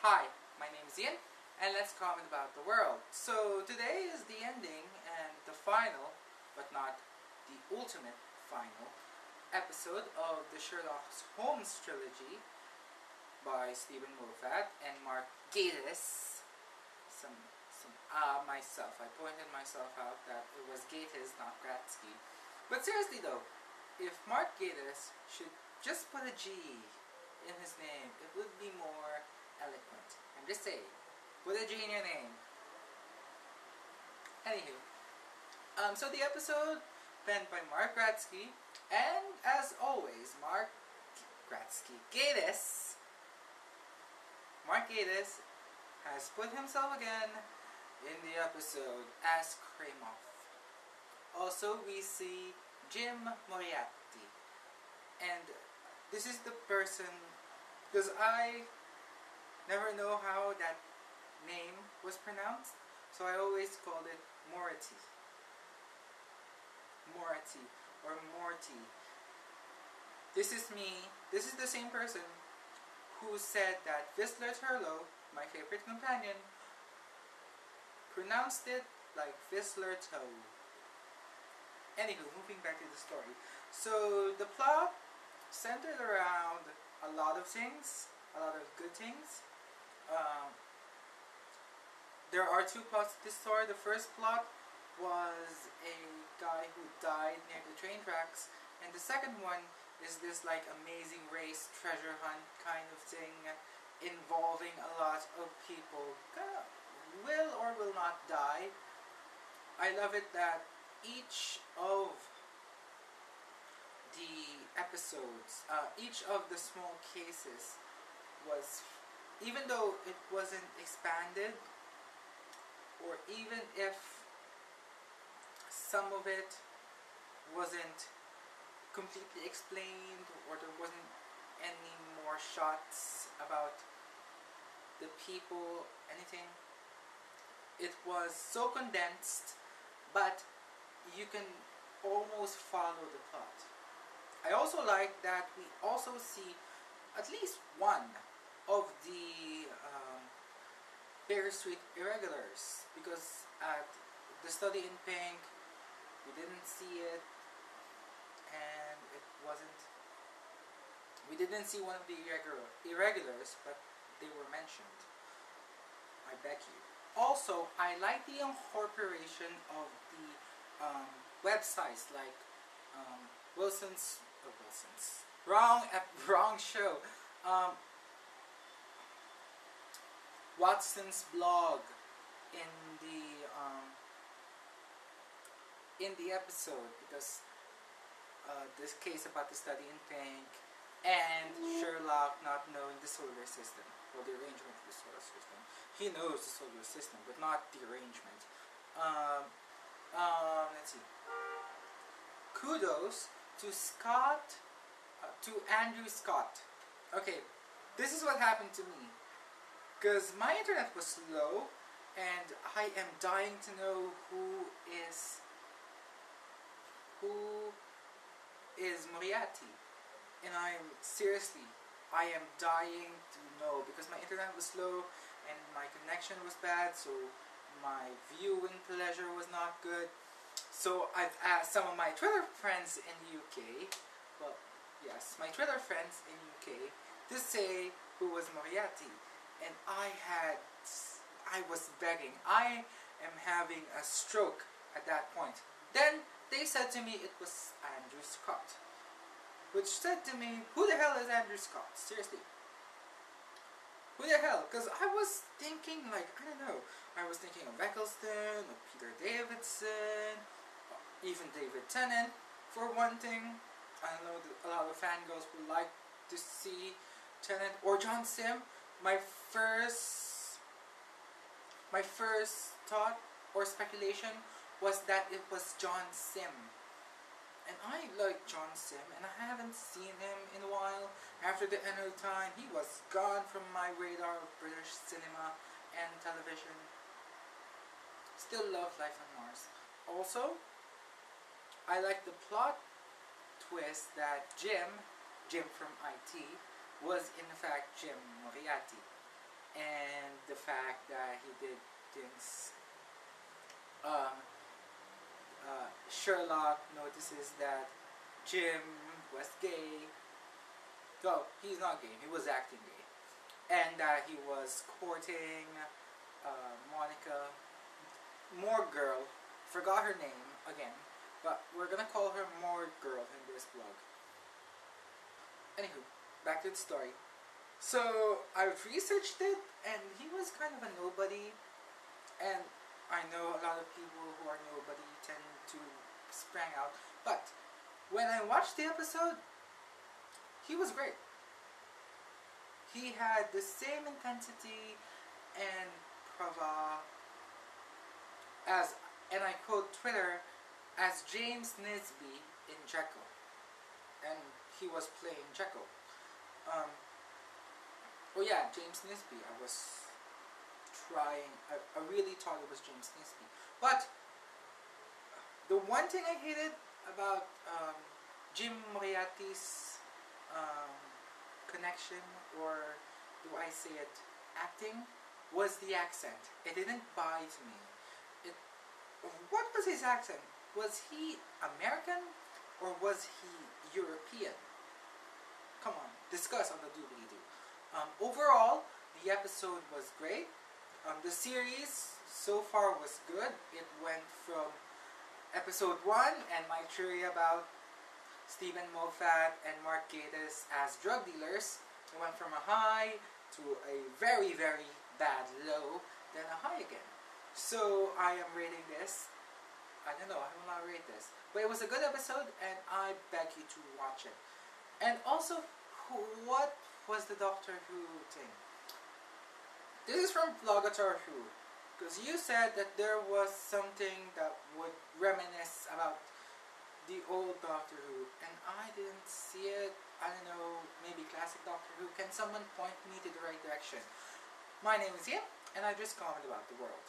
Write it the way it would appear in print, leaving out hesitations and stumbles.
Hi, my name is Ian, and let's comment about the world. So today is the ending and the final, but not the ultimate final, episode of the Sherlock Holmes trilogy by Stephen Moffat and Mark Gatiss. Myself, I pointed myself out that it was Gatiss, not Gratsky. But seriously though, if Mark Gatiss should just put a G in his name, it would be more eloquent. I'm just saying, put a G in your name. Anywho, so the episode penned by Mark Gratsky, and as always, Mark Gatiss has put himself again in the episode as Kramoff. Also, we see Jim Moriarty, and this is the person, because I never know how that name was pronounced, so I always called it Morty or Morty. This is me. This is the same person who said that Whistler Turlough, my favorite companion, pronounced it like Whistler Toe. Anywho, moving back to the story. So the plot centered around a lot of things, a lot of good things. There are two plots to this story. The first plot was a guy who died near the train tracks, and the second one is this like amazing race treasure hunt kind of thing involving a lot of people will or will not die. I love it that each of the episodes, each of the small cases was, even though it wasn't expanded, or even if some of it wasn't completely explained, or there wasn't any more shots about the people, anything, it was so condensed, but you can almost follow the plot. I also like that we also see at least one of the Bear Street irregulars, because at the study in pink we didn't see it, and it wasn't, we didn't see one of the irregulars, but they were mentioned. I beg you. Also, I like the incorporation of the websites like wrong show. Watson's blog in the episode, because this case about the study in pink and Sherlock not knowing the solar system, or the arrangement of the solar system. He knows the solar system, but not the arrangement. Let's see. Kudos to Andrew Scott. Okay, this is what happened to me. Because my internet was slow, and I am dying to know who is Moriarty. And I am dying to know, because my internet was slow and my connection was bad, so my viewing pleasure was not good. So I've asked some of my Twitter friends in the UK, well, yes, my Twitter friends in the UK, to say who was Moriarty. And I was begging. I am having a stroke at that point. Then they said to me it was Andrew Scott. Which said to me, who the hell is Andrew Scott? Seriously. Who the hell? Because I was thinking, like, I don't know. I was thinking of Eccleston, of Peter Davidson, even David Tennant, for one thing. I know that a lot of fangirls would like to see Tennant, or John Sim. My first thought or speculation was that it was John Sim. And I like John Sim, and I haven't seen him in a while. After the end of time, he was gone from my radar of British cinema and television. Still love Life on Mars. Also, I like the plot twist that Jim from IT, was in fact Jim Moriarty. and the fact that he did things. Um, Sherlock notices that Jim was gay. Well, he's not gay. He was acting gay, and that he was courting Monica, more girl. Forgot her name again, but we're gonna call her more girl in this vlog. Anywho, back to the story. So I researched it, and he was kind of a nobody. And I know a lot of people who are nobody tend to sprang out. But when I watched the episode, he was great. He had the same intensity and prava as, and I quote Twitter, as James Nisby in Jekyll. And he was playing Jekyll. Oh yeah, James Nisby. I was trying. I really thought it was James Nisby. But the one thing I hated about Jim Moriarty's connection, or do I say it, acting, was the accent. It didn't bite me. It. What was his accent? Was he American or was he European? Come on, discuss on the doobly-doo. Overall, the episode was great. The series so far was good. It went from episode 1 and my theory about Stephen Moffat and Mark Gatiss as drug dealers. It went from a high to a very, very bad low, then a high again. So I am rating this. I don't know, I will not rate this. But it was a good episode and I beg you to watch it. And also, what was the Doctor Who thing? This is from Vlogator Who, because you said that there was something that would reminisce about the old Doctor Who, and I didn't see it. I don't know, maybe classic Doctor Who. Can someone point me to the right direction? My name is Ian, and I just comment about the world.